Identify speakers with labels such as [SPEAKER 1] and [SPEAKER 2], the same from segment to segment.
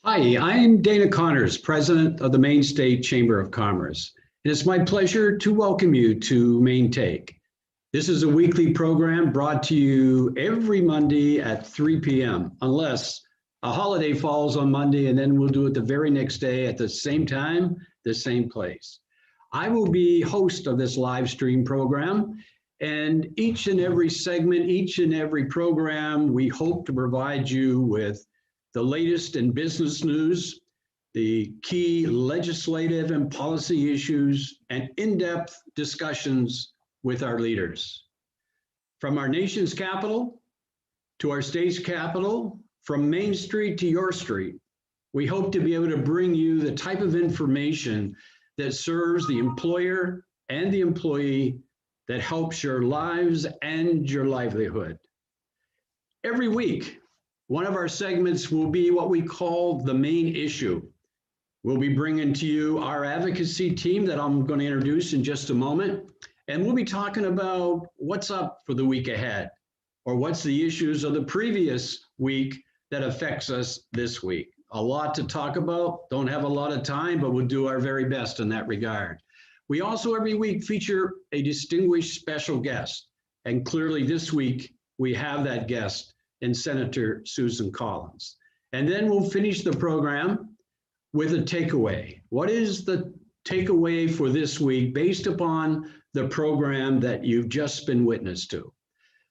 [SPEAKER 1] Hi, I'm Dana Connors, President of the Maine State Chamber of Commerce. And it's my pleasure to welcome you to Maine Take. This is a weekly program brought to you every Monday at 3 p.m., unless a holiday falls on Monday, and then we'll do it the very next day at the same time, the same place. I will be host of this live stream program, and each and every segment, each and every program, we hope to provide you with the latest in business news, the key legislative and policy issues, and in-depth discussions with our leaders. From our nation's capital to our state's capital, from Main Street to your street, we hope to be able to bring you the type of information that serves the employer and the employee, that helps your lives and your livelihood. Every week, one of our segments will be what we call the main issue. We'll be bringing to you our advocacy team that I'm going to introduce in just a moment. And we'll be talking about what's up for the week ahead, or what's the issues of the previous week that affects us this week. A lot to talk about, don't have a lot of time, but we'll do our very best in that regard. We also every week feature a distinguished special guest. And clearly this week we have that guest in Senator Susan Collins. And then we'll finish the program with a takeaway. What is the takeaway for this week based upon the program that you've just been witness to?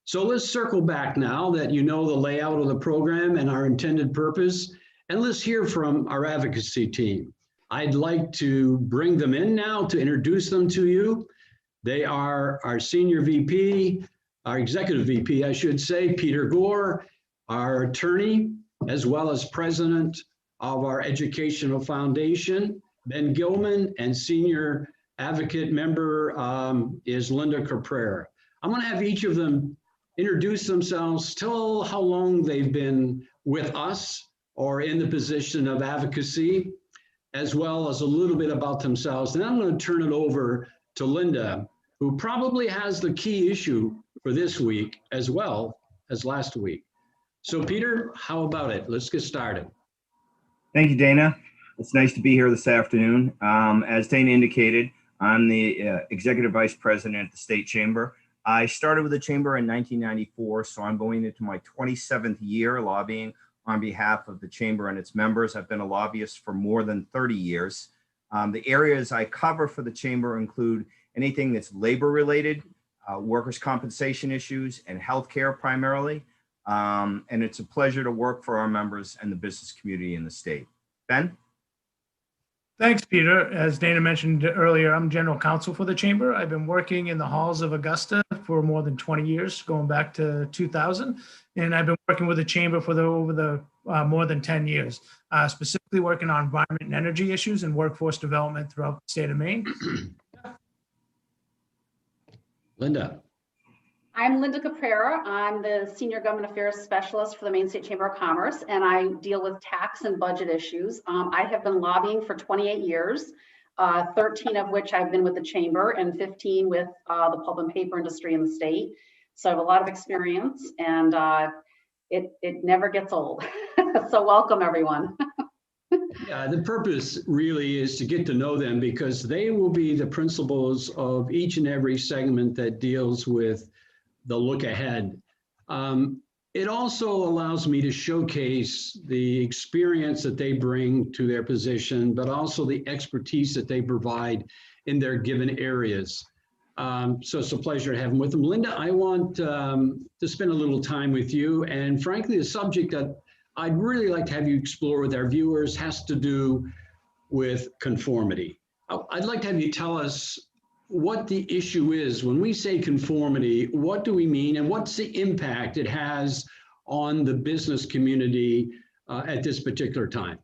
[SPEAKER 1] So let's circle back now that you know the layout of the program and our intended purpose, and let's hear from our advocacy team. I'd like to bring them in now to introduce them to you. They are our Senior VP, our Executive VP, I should say, Peter Gore, our attorney, as well as President of our Educational Foundation, Ben Gilman, and Senior Advocate Member is Linda Caprera. I'm going to have each of them introduce themselves, tell how long they've been with us or in the position of advocacy, as well as a little bit about themselves. And I'm going to turn it over to Linda, who probably has the key issue for this week as well as last week. So Peter, how about it? Let's get started.
[SPEAKER 2] Thank you, Dana. It's nice to be here this afternoon. As Dana indicated, I'm the Executive Vice President at the State Chamber. I started with the Chamber in 1994, so I'm going into my 27th year lobbying on behalf of the Chamber and its members. I've been a lobbyist for more than 30 years. The areas I cover for the Chamber include anything that's labor related, workers' compensation issues, and healthcare primarily. And it's a pleasure to work for our members and the business community in the state. Ben?
[SPEAKER 3] Thanks, Peter. As Dana mentioned earlier, I'm general counsel for the Chamber. I've been working in the halls of Augusta for more than 20 years, going back to 2000. And I've been working with the Chamber for over more than 10 years, specifically working on environment and energy issues and workforce development throughout the state of Maine.
[SPEAKER 1] Linda.
[SPEAKER 4] I'm Linda Caprera. I'm the Senior Government Affairs Specialist for the Maine State Chamber of Commerce, and I deal with tax and budget issues. I have been lobbying for 28 years, 13 of which I've been with the Chamber and 15 with the pulp and paper industry in the state. So I have a lot of experience, and it never gets old. So welcome, everyone.
[SPEAKER 1] Yeah, the purpose really is to get to know them, because they will be the principals of each and every segment that deals with the look ahead. It also allows me to showcase the experience that they bring to their position, but also the expertise that they provide in their given areas. So it's a pleasure to have them with them. Linda, I want to spend a little time with you. And frankly, the subject that I'd really like to have you explore with our viewers has to do with conformity. I'd like to have you tell us what the issue is. When we say conformity, what do we mean, and what's the impact it has on the business community at this particular time?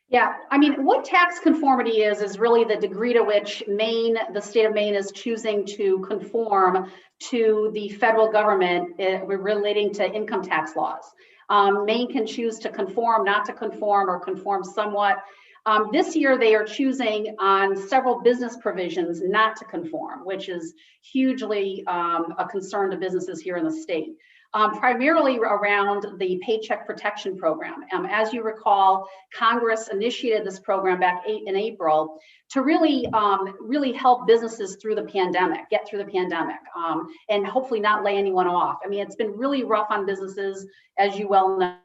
[SPEAKER 4] Yeah, I mean, what tax conformity is really the degree to which Maine, the state of Maine, is choosing to conform to the federal government relating to income tax laws. Maine can choose to conform, not to conform, or conform somewhat. This year, they are choosing on several business provisions not to conform, which is hugely a concern to businesses here in the state. Primarily around the Paycheck Protection Program. As you recall, Congress initiated this program back in April to really help businesses through the pandemic, get through the pandemic, and hopefully not lay anyone off. I mean, it's been really rough on businesses, as you well know.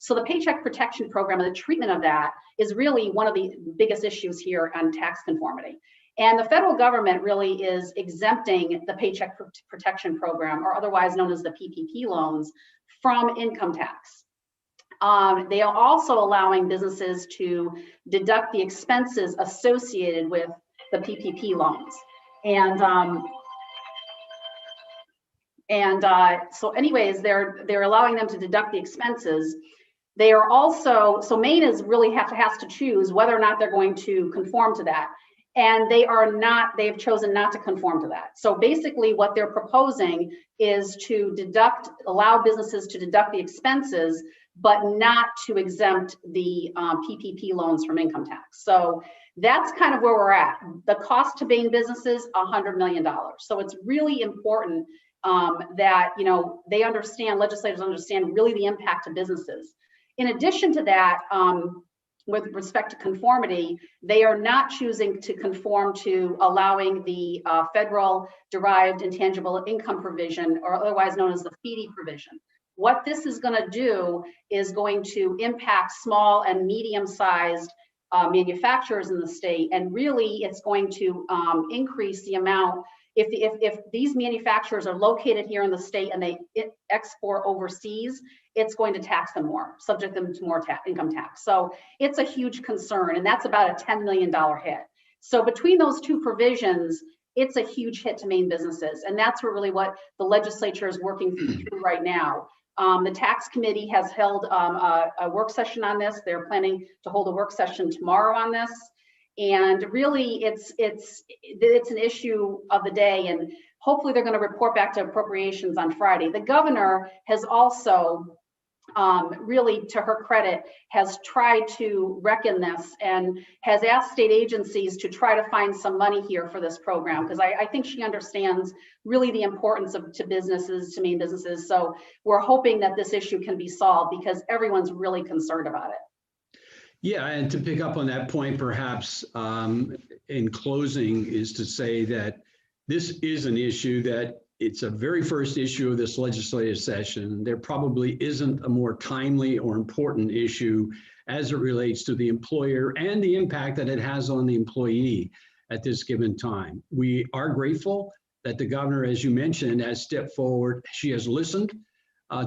[SPEAKER 4] So the Paycheck Protection Program and the treatment of that is really one of the biggest issues here on tax conformity. And the federal government really is exempting the Paycheck Protection Program, or otherwise known as the PPP loans, from income tax. They are also allowing businesses to deduct the expenses associated with the PPP loans. So anyways, they're allowing them to deduct the expenses. They are also, so Maine is really has to choose whether or not they're going to conform to that. And they have chosen not to conform to that. So basically what they're proposing is to allow businesses to deduct the expenses, but not to exempt the PPP loans from income tax. So that's kind of where we're at. The cost to Maine businesses, $100 million. So it's really important that, they understand, legislators understand really the impact to businesses. In addition to that, with respect to conformity, they are not choosing to conform to allowing the federal derived intangible income provision, or otherwise known as the FDII provision. What this is going to do is going to impact small and medium-sized manufacturers in the state, and really it's going to increase the amount. If these manufacturers are located here in the state and they export overseas, it's going to tax them more, subject them to more income tax. So it's a huge concern, and that's about a $10 million hit. So between those two provisions, it's a huge hit to Maine businesses, and that's really what the legislature is working through right now. The tax committee has held a work session on this. They're planning to hold a work session tomorrow on this. And really, it's an issue of the day, and hopefully they're going to report back to appropriations on Friday. The governor has also, really to her credit, has tried to reckon this and has asked state agencies to try to find some money here for this program, because I think she understands really the importance to businesses, to Maine businesses. So we're hoping that this issue can be solved, because everyone's really concerned about it.
[SPEAKER 1] Yeah, and to pick up on that point, perhaps in closing, is to say that this is an issue that it's a very first issue of this legislative session. There probably isn't a more timely or important issue as it relates to the employer and the impact that it has on the employee at this given time. We are grateful that the governor, as you mentioned, has stepped forward. She has listened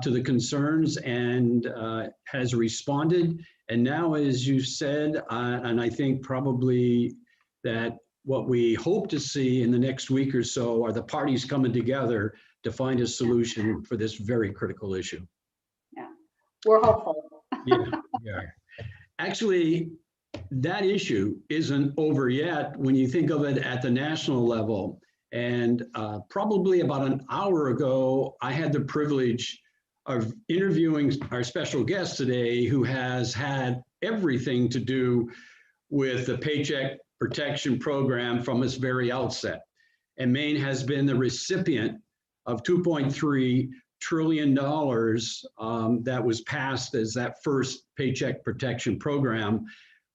[SPEAKER 1] to the concerns and has responded. And now, as you said, and I think probably that what we hope to see in the next week or so are the parties coming together to find a solution for this very critical issue.
[SPEAKER 4] Yeah, we're hopeful.
[SPEAKER 1] Yeah. Actually, that issue isn't over yet when you think of it at the national level. And probably about an hour ago, I had the privilege of interviewing our special guest today, who has had everything to do with the Paycheck Protection Program from its very outset. And Maine has been the recipient of $2.3 trillion that was passed as that first Paycheck Protection Program.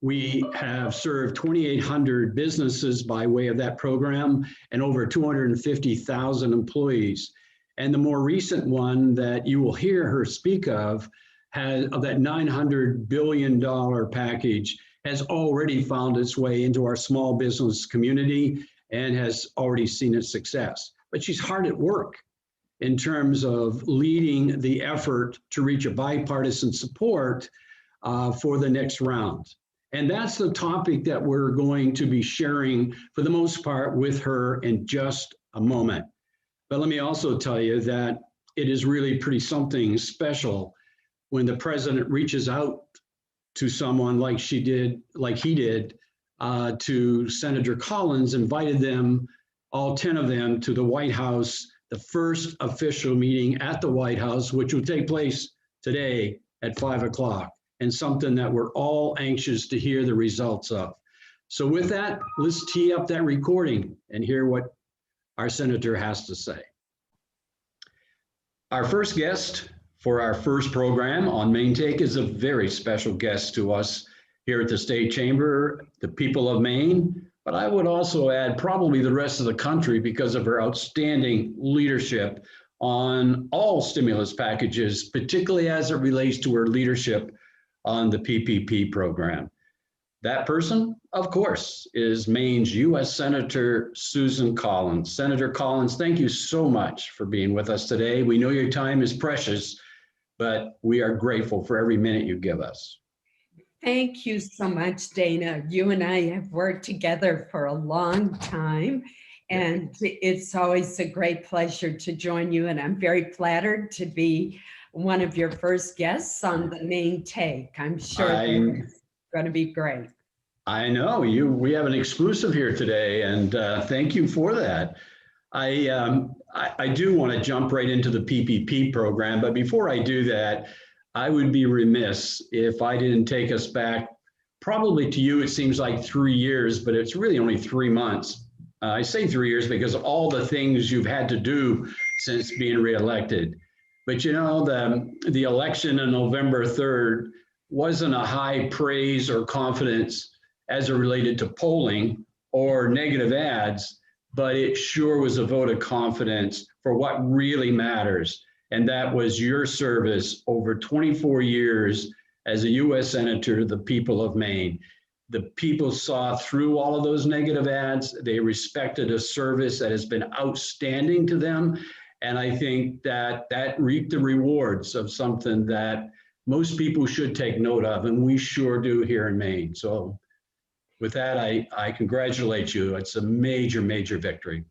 [SPEAKER 1] We have served 2,800 businesses by way of that program and over 250,000 employees. And the more recent one that you will hear her speak of that $900 billion package has already found its way into our small business community and has already seen its success. But she's hard at work in terms of leading the effort to reach a bipartisan support for the next round. And that's the topic that we're going to be sharing for the most part with her in just a moment. But let me also tell you that it is really pretty something special when the president reaches out to someone like he did, to Senator Collins, invited them, all 10 of them, to the White House, the first official meeting at the White House, which will take place today at 5 o'clock. and something that we're all anxious to hear the results of. So with that, let's tee up that recording and hear what our senator has to say. Our first guest for our first program on Maine Take is a very special guest to us here at the State Chamber, the people of Maine, but I would also add probably the rest of the country because of her outstanding leadership on all stimulus packages, particularly as it relates to her leadership on the PPP program. That person, of course, is Maine's U.S. Senator Susan Collins. Senator Collins, thank you so much for being with us today. We know your time is precious, but we are grateful for every minute you give us.
[SPEAKER 5] Thank you so much, Dana. You and I have worked together for a long time, and it's always a great pleasure to join you. And I'm very flattered to be one of your first guests on the Maine Take. I'm sure it's going to be great.
[SPEAKER 1] I know we have an exclusive here today, and thank you for that. I do want to jump right into the PPP program, but before I do that, I would be remiss if I didn't take us back, probably to you, it seems like 3 years, but it's really only 3 months. I say 3 years because of all the things you've had to do since being reelected. But you know, the election on November 3rd wasn't a high praise or confidence as it related to polling or negative ads, but it sure was a vote of confidence for what really matters. And that was your service over 24 years as a U.S. Senator to the people of Maine. The people saw through all of those negative ads. They respected a service that has been outstanding to them. And I think that reaped the rewards of something that most people should take note of, and we sure do here in Maine. So with that, I congratulate you. It's a major, major victory.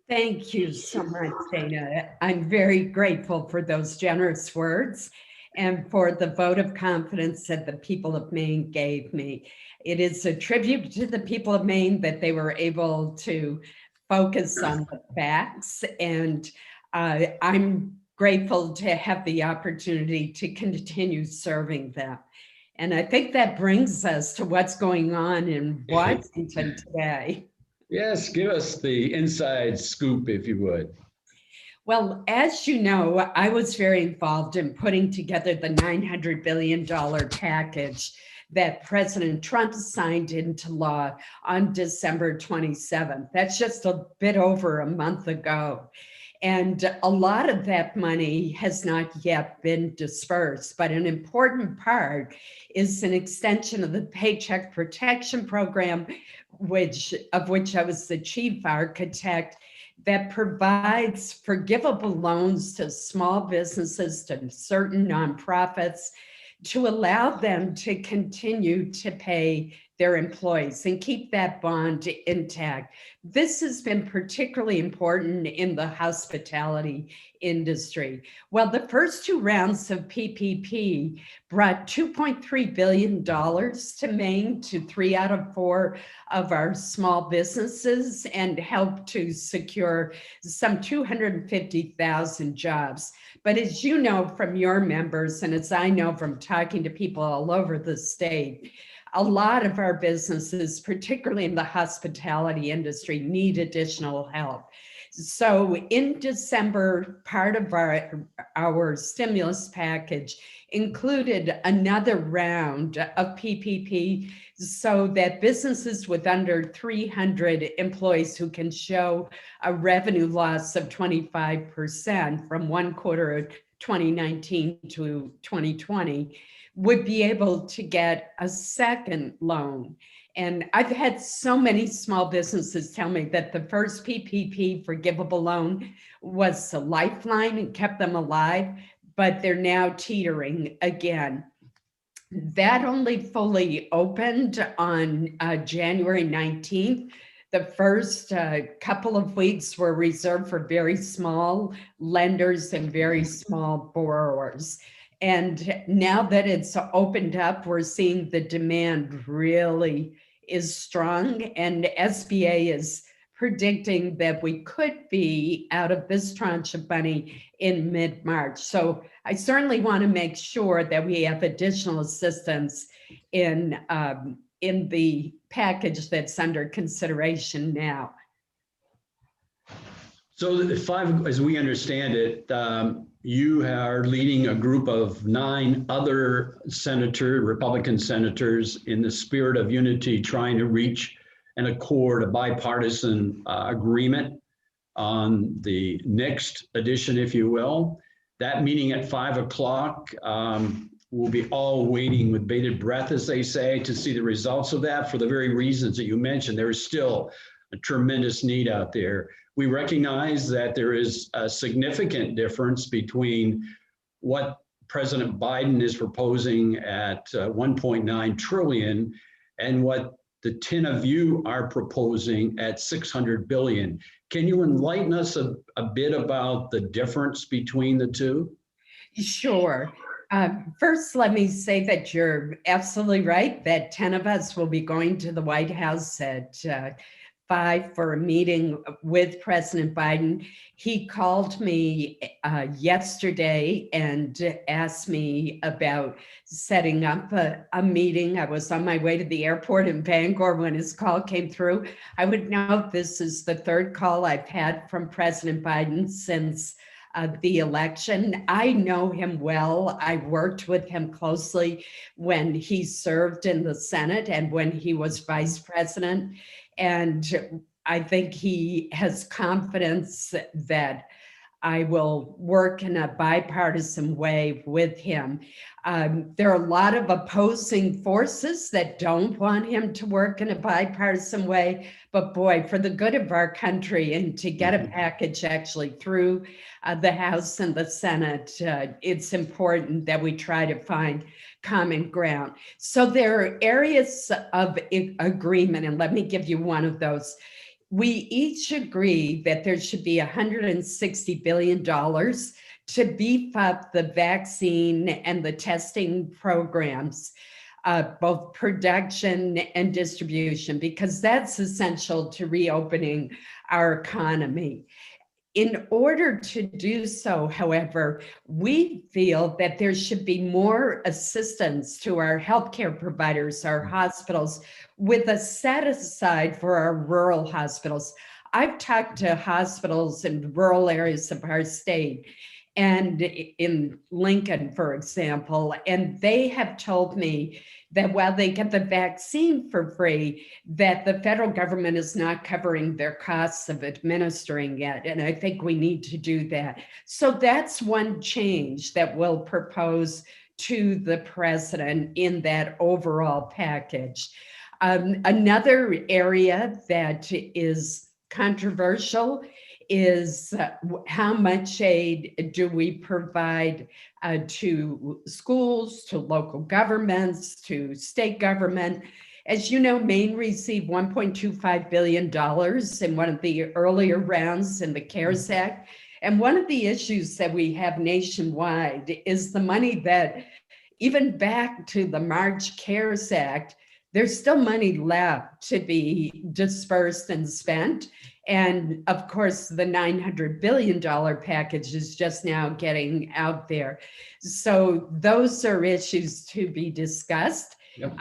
[SPEAKER 5] Thank you so much, Dana. I'm very grateful for those generous words and for the vote of confidence that the people of Maine gave me. It is a tribute to the people of Maine that they were able to focus on the facts, and I'm grateful to have the opportunity to continue serving them. And I think that brings us to what's going on in Washington today.
[SPEAKER 1] Yes, give us the inside scoop, if you would.
[SPEAKER 5] Well, as you know, I was very involved in putting together the $900 billion package that President Trump signed into law on December 27th. That's just a bit over a month ago. And a lot of that money has not yet been dispersed, but an important part is an extension of the Paycheck Protection Program, of which I was the chief architect, that provides forgivable loans to small businesses, to certain nonprofits, to allow them to continue to pay their employees and keep that bond intact. This has been particularly important in the hospitality industry. Well, the first 2 rounds of PPP brought $2.3 billion to Maine, to 3 out of 4 of our small businesses, and helped to secure some 250,000 jobs. But as you know from your members, and as I know from talking to people all over the state, a lot of our businesses, particularly in the hospitality industry, need additional help. So in December, part of our stimulus package included another round of PPP so that businesses with under 300 employees who can show a revenue loss of 25% from one quarter of 2019 to 2020 would be able to get a second loan. And I've had so many small businesses tell me that the first PPP forgivable loan was a lifeline and kept them alive, but they're now teetering again. That only fully opened on January 19th. The first couple of weeks were reserved for very small lenders and very small borrowers. And now that it's opened up, we're seeing the demand really is strong, and SBA is predicting that we could be out of this tranche of money in mid-March. So I certainly want to make sure that we have additional assistance in the package that's under consideration now.
[SPEAKER 1] So if as we understand it, you are leading a group of 9 other Republican senators in the spirit of unity, trying to reach an accord, a bipartisan agreement on the next edition, if you will. That meeting at 5 o'clock, we'll be all waiting with bated breath, as they say, to see the results of that for the very reasons that you mentioned. There is still a tremendous need out there. We recognize that there is a significant difference between what President Biden is proposing at 1.9 trillion and what the 10 of you are proposing at 600 billion. Can you enlighten us a bit about the difference between the two?
[SPEAKER 5] Sure. First, let me say that you're absolutely right that 10 of us will be going to the White House at 5 for a meeting with President Biden. He called me yesterday and asked me about setting up a meeting. I was on my way to the airport in Bangor when his call came through. I would note this is the 3rd call I've had from President Biden since the election. I know him well. I worked with him closely when he served in the Senate and when he was vice president. And I think he has confidence that I will work in a bipartisan way with him. There are a lot of opposing forces that don't want him to work in a bipartisan way, but boy, for the good of our country and to get a package actually through the House and the Senate, it's important that we try to find common ground. So there are areas of agreement, and let me give you one of those. We each agree that there should be $160 billion to beef up the vaccine and the testing programs, both production and distribution, because that's essential to reopening our economy. In order to do so, however, we feel that there should be more assistance to our healthcare providers, our hospitals, with a set aside for our rural hospitals. I've talked to hospitals in rural areas of our state and in Lincoln, for example, and they have told me that while they get the vaccine for free, that the federal government is not covering their costs of administering it. And I think we need to do that. So that's one change that we'll propose to the president in that overall package. Another area that is controversial is how much aid do we provide to schools, to local governments, to state government. As you know, Maine received $1.25 billion in one of the earlier rounds in the CARES Act. And one of the issues that we have nationwide is the money that, even back to the March CARES Act, there's still money left to be dispersed and spent. And of course, the $900 billion package is just now getting out there. So those are issues to be discussed.
[SPEAKER 1] Yep.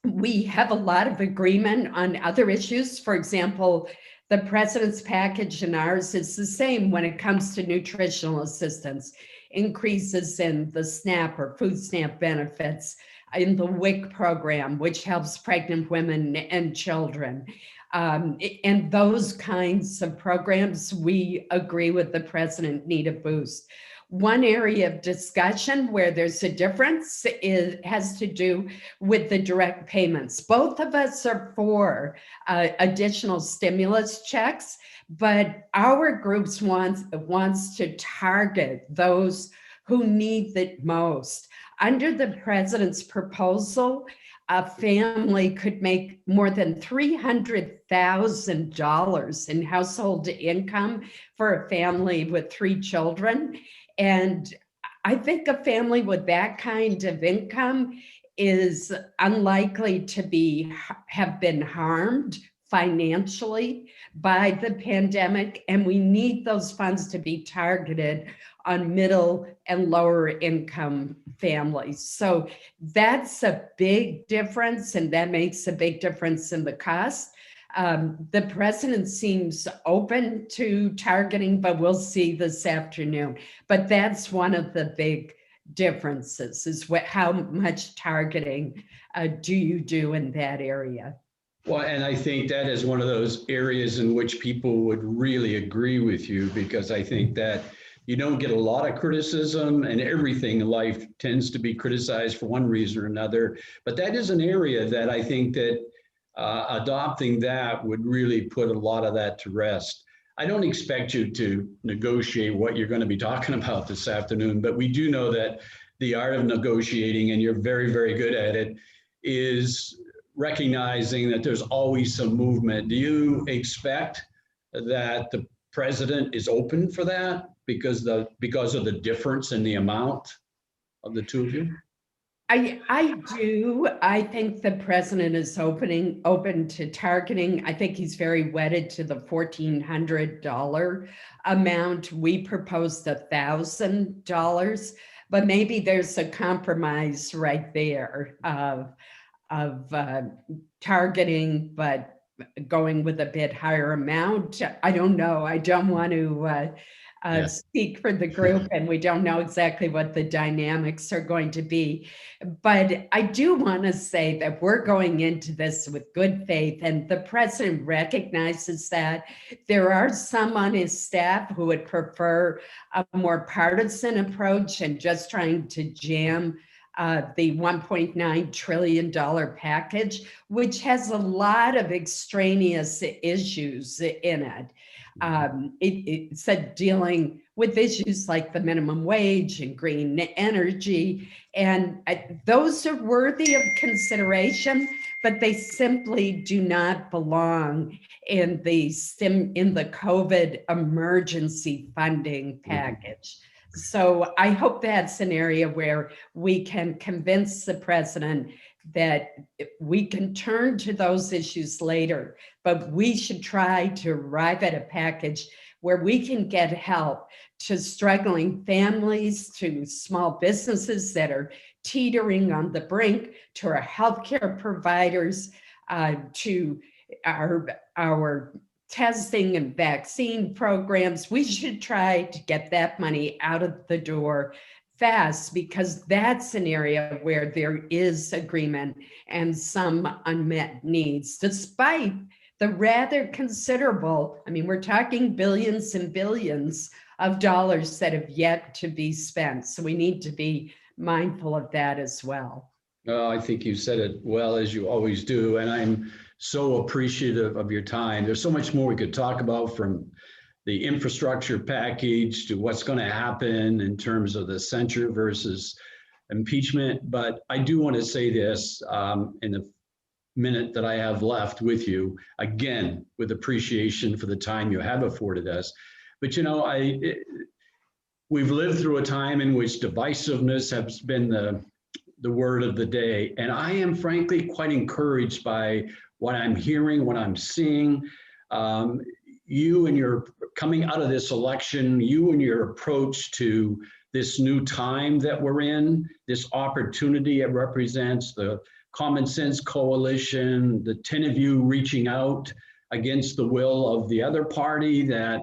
[SPEAKER 5] We have a lot of agreement on other issues. For example, the president's package and ours is the same when it comes to nutritional assistance, increases in the SNAP or food stamp benefits, in the WIC program, which helps pregnant women and children. And those kinds of programs, we agree with the president need a boost. One area of discussion where there's a difference has to do with the direct payments. Both of us are for additional stimulus checks, but our groups wants to target those who need it most. Under the president's proposal, a family could make more than $300,000 in household income for a family with 3 children. And I think a family with that kind of income is unlikely to have been harmed financially by the pandemic, and we need those funds to be targeted on middle and lower income families. So that's a big difference, and that makes a big difference in the cost. The president seems open to targeting, but we'll see this afternoon. But that's one of the big differences, is how much targeting do you do in that area?
[SPEAKER 1] Well, and I think that is one of those areas in which people would really agree with you, because I think that you don't get a lot of criticism, and everything in life tends to be criticized for one reason or another. But that is an area that I think that adopting that would really put a lot of that to rest. I don't expect you to negotiate what you're going to be talking about this afternoon, but we do know that the art of negotiating, and you're very, very good at it, is recognizing that there's always some movement. Do you expect that the president is open for that because of the difference in the amount of the two of you?
[SPEAKER 5] I do. I think the president is open to targeting. I think he's very wedded to the $1,400 amount. We proposed $1,000, but maybe there's a compromise right there of targeting, but going with a bit higher amount. I don't know. I don't want to speak for the group, and we don't know exactly what the dynamics are going to be. But I do want to say that we're going into this with good faith, and the president recognizes that. There are some on his staff who would prefer a more partisan approach and just trying to jam the $1.9 trillion package, which has a lot of extraneous issues in it. It said dealing with issues like the minimum wage and green energy, and those are worthy of consideration, but they simply do not belong in the COVID emergency funding package. So I hope that's an area where we can convince the president that we can turn to those issues later, but we should try to arrive at a package where we can get help to struggling families, to small businesses that are teetering on the brink, to our healthcare providers, to our testing and vaccine programs. We should try to get that money out of the door fast, because that's an area where there is agreement and some unmet needs, despite the rather considerable, I mean, we're talking billions and billions of dollars that have yet to be spent. So we need to be mindful of that as well.
[SPEAKER 1] I think you said it well, as you always do, and I'm so appreciative of your time. There's so much more we could talk about, from the infrastructure package to what's going to happen in terms of the censure versus impeachment. But I do want to say this in the minute that I have left with you, again, with appreciation for the time you have afforded us. But, you know, we've lived through a time in which divisiveness has been the word of the day. And I am frankly quite encouraged by what I'm hearing, what I'm seeing. You and your coming out of this election, you and your approach to this new time that we're in, this opportunity it represents, the Common Sense Coalition, the 10 of you reaching out against the will of the other party that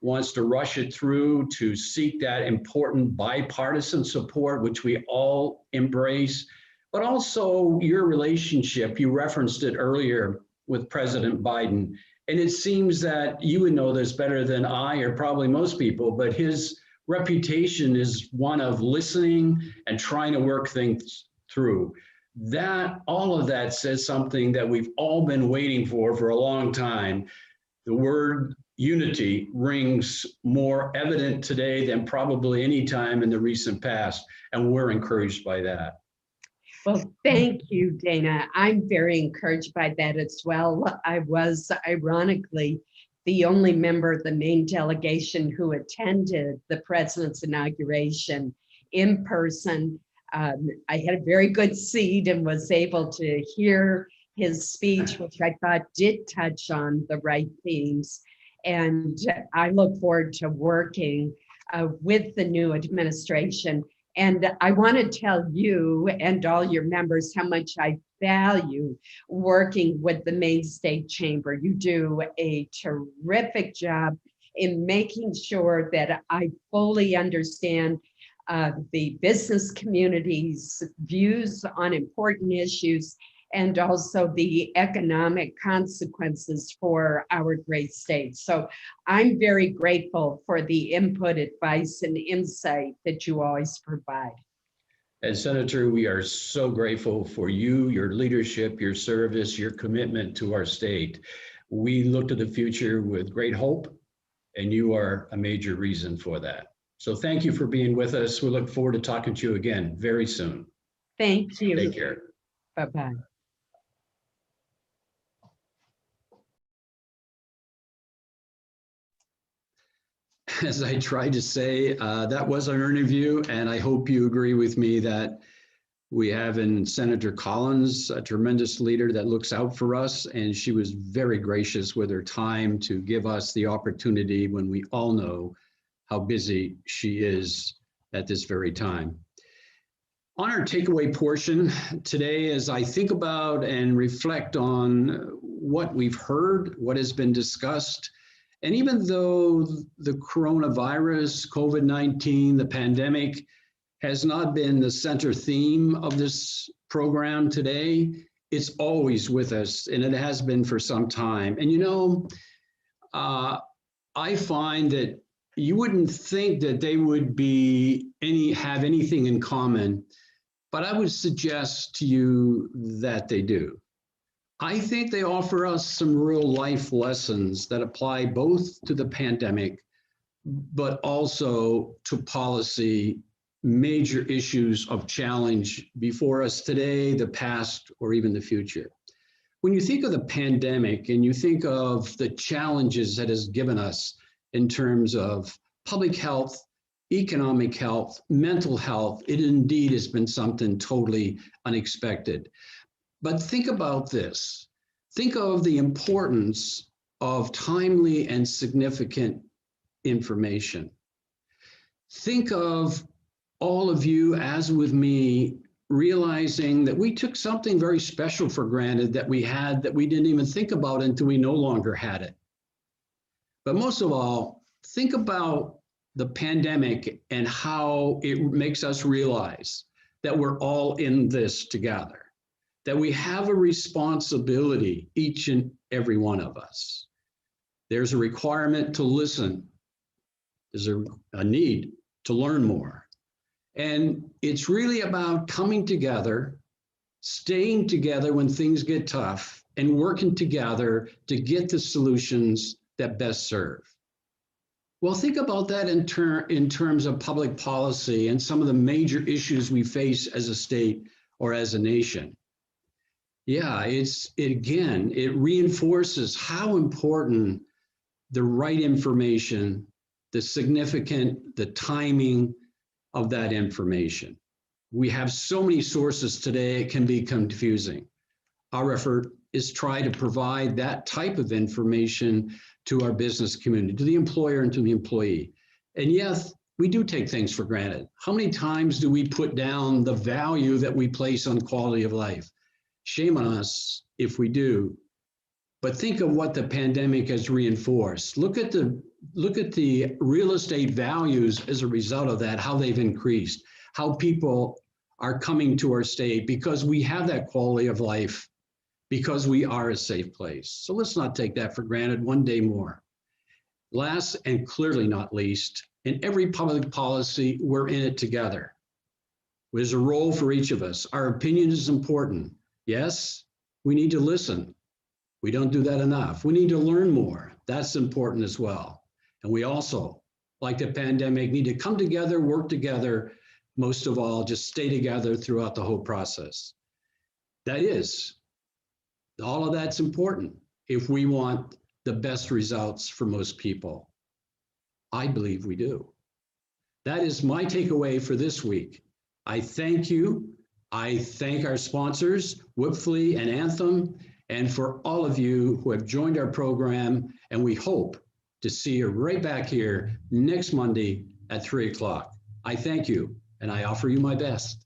[SPEAKER 1] wants to rush it through to seek that important bipartisan support, which we all embrace, but also your relationship, you referenced it earlier, with President Biden. And it seems that you would know this better than I, or probably most people, but his reputation is one of listening and trying to work things through. All of that says something that we've all been waiting for a long time. The word unity rings more evident today than probably any time in the recent past, and we're encouraged by that.
[SPEAKER 5] Well, thank you, Dana. I'm very encouraged by that as well. I was, ironically, the only member of the Maine delegation who attended the president's inauguration in person. I had a very good seat and was able to hear his speech, which I thought did touch on the right themes. And I look forward to working with the new administration. And I want to tell you and all your members how much I value working with the Maine State Chamber. You do a terrific job in making sure that I fully understand the business community's views on important issues and also the economic consequences for our great state. So I'm very grateful for the input, advice, and insight that you always provide.
[SPEAKER 1] And Senator, we are so grateful for you, your leadership, your service, your commitment to our state. We look to the future with great hope, and you are a major reason for that. So thank you for being with us. We look forward to talking to you again very soon.
[SPEAKER 5] Thank you.
[SPEAKER 1] Take care.
[SPEAKER 5] Bye-bye.
[SPEAKER 1] As I tried to say, that was our interview, and I hope you agree with me that we have in Senator Collins, a tremendous leader that looks out for us, and she was very gracious with her time to give us the opportunity when we all know how busy she is at this very time. On our takeaway portion today, as I think about and reflect on what we've heard, what has been discussed, and even though the coronavirus, COVID-19, the pandemic has not been the center theme of this program today, it's always with us, and it has been for some time. And you know, I find that you wouldn't think that they would have anything in common, but I would suggest to you that they do. I think they offer us some real life lessons that apply both to the pandemic, but also to policy, major issues of challenge before us today, the past, or even the future. When you think of the pandemic and you think of the challenges that has given us in terms of public health, economic health, mental health, it indeed has been something totally unexpected. But think about this. Think of the importance of timely and significant information. Think of all of you, as with me, realizing that we took something very special for granted that we had that we didn't even think about until we no longer had it. But most of all, think about the pandemic and how it makes us realize that we're all in this together, that we have a responsibility, each and every one of us. There's a requirement to listen. There's a need to learn more. And it's really about coming together, staying together when things get tough, and working together to get the solutions that best serve. Well, think about that in terms of public policy and some of the major issues we face as a state or as a nation. Yeah, it reinforces how important the right information, the timing of that information. We have so many sources today, it can be confusing. Our effort is try to provide that type of information to our business community, to the employer and to the employee. And yes, we do take things for granted. How many times do we put down the value that we place on quality of life? Shame on us if we do. But think of what the pandemic has reinforced. Look at the real estate values as a result of that, how they've increased, how people are coming to our state because we have that quality of life, because we are a safe place. So let's not take that for granted one day more. Last and clearly not least, in every public policy, we're in it together. There's a role for each of us. Our opinion is important. Yes, we need to listen. We don't do that enough. We need to learn more. That's important as well. And we also, like the pandemic, need to come together, work together, most of all, just stay together throughout the whole process. All of that's important if we want the best results for most people. I believe we do. That is my takeaway for this week. I thank you. I thank our sponsors, Whipfly and Anthem, and for all of you who have joined our program. And we hope to see you right back here next Monday at 3 o'clock. I thank you and I offer you my best.